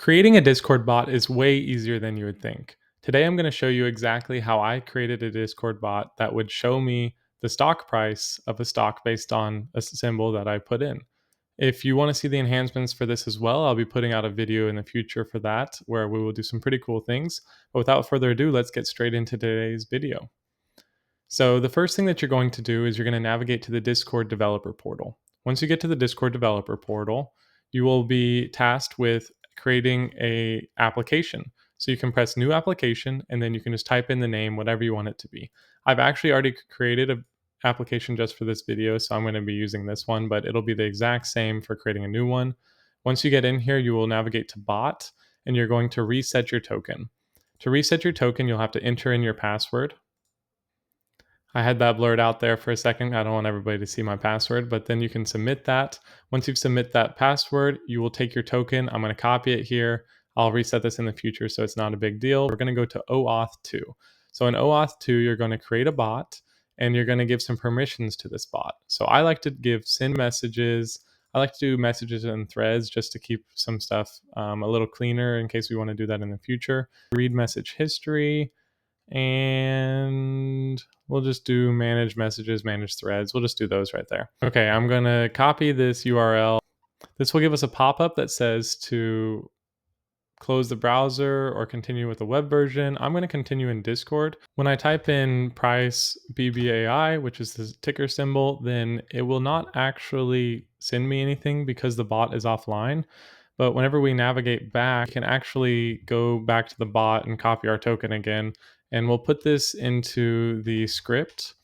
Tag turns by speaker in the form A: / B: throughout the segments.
A: Creating a Discord bot is way easier than you would think. Today I'm going to show you exactly how I created a Discord bot that would show me the stock price of a stock based on a symbol that I put in. If you want to see the enhancements for this as well, I'll be putting out a video in the future for that where we will do some pretty cool things. But without further ado, let's get straight into today's video. So the first thing that you're going to do is you're going to navigate to the Discord developer portal. Once you get to the Discord developer portal, you will be tasked with creating a application. So you can press new application and then you can just type in the name, whatever you want it to be. I've actually already created an application just for this video, so I'm going to be using this one, but it'll be the exact same for creating a new one. Once you get in here, you will navigate to bot and you're going to reset your token. To reset your token, you'll have to enter in your password. I had that blurred out there for a second. I don't want everybody to see my password, but then you can submit that. Once you've submit that password, you will take your token. I'm going to copy it here. I'll reset this in the future, so it's not a big deal. We're going to go to OAuth 2. So in OAuth 2, you're going to create a bot and you're going to give some permissions to this bot. So I like to give send messages. I like to do messages and threads just to keep some stuff a little cleaner in case we want to do that in the future. Read message history. And we'll just do manage messages, manage threads. We'll just do those right there. Okay, I'm going to copy this URL. This will give us a pop-up that says to close the browser or continue with the web version. I'm going to continue in Discord. When I type in price BBAI, which is the ticker symbol, then it will not actually send me anything because the bot is offline. But whenever we navigate back, we can actually go back to the bot and copy our token again. And we'll put this into the script.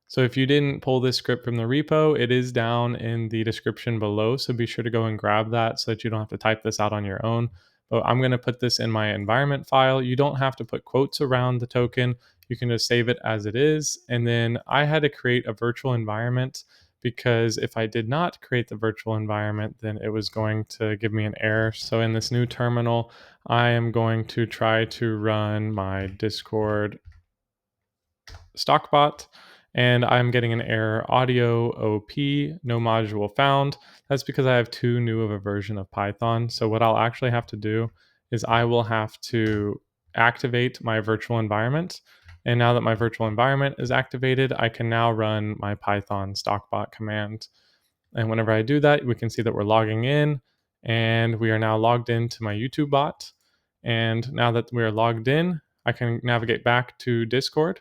A: So if you didn't pull this script from the repo, it is down in the description below. So be sure to go and grab that so that you don't have to type this out on your own. But I'm going to put this in my environment file. You don't have to put quotes around the token. You can just save it as it is. And then I had to create a virtual environment because if I did not create the virtual environment, then it was going to give me an error. So in this new terminal, I am going to try to run my Discord stockbot, and I'm getting an error audio OP, no module found. That's because I have too new of a version of Python. So what I'll actually have to do is I will have to activate my virtual environment. And now that my virtual environment is activated, I can now run my Python stockbot command. And whenever I do that, we can see that we're logging in and we are now logged into my YouTube bot. And now that we are logged in, I can navigate back to Discord.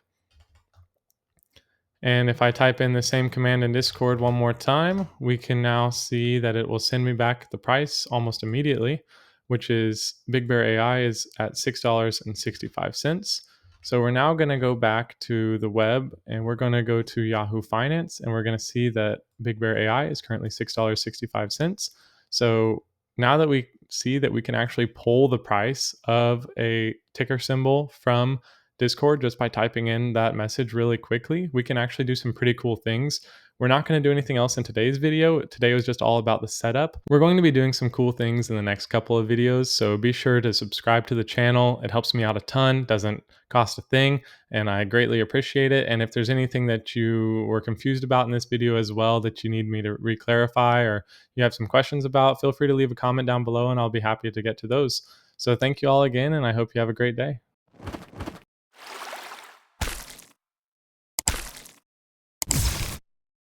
A: And if I type in the same command in Discord one more time, we can now see that it will send me back the price almost immediately, which is Big Bear AI is at $6.65. So we're now going to go back to the web and we're going to go to Yahoo Finance and we're going to see that Big Bear AI is currently $6.65. So now that we see that we can actually pull the price of a ticker symbol from Discord just by typing in that message really quickly, we can actually do some pretty cool things. We're not going to do anything else in today's video. Today was just all about the setup. We're going to be doing some cool things in the next couple of videos, so be sure to subscribe to the channel. It helps me out a ton, doesn't cost a thing, and I greatly appreciate it. And if there's anything that you were confused about in this video as well that you need me to re-clarify or you have some questions about, feel free to leave a comment down below and I'll be happy to get to those. So thank you all again, and I hope you have a great day.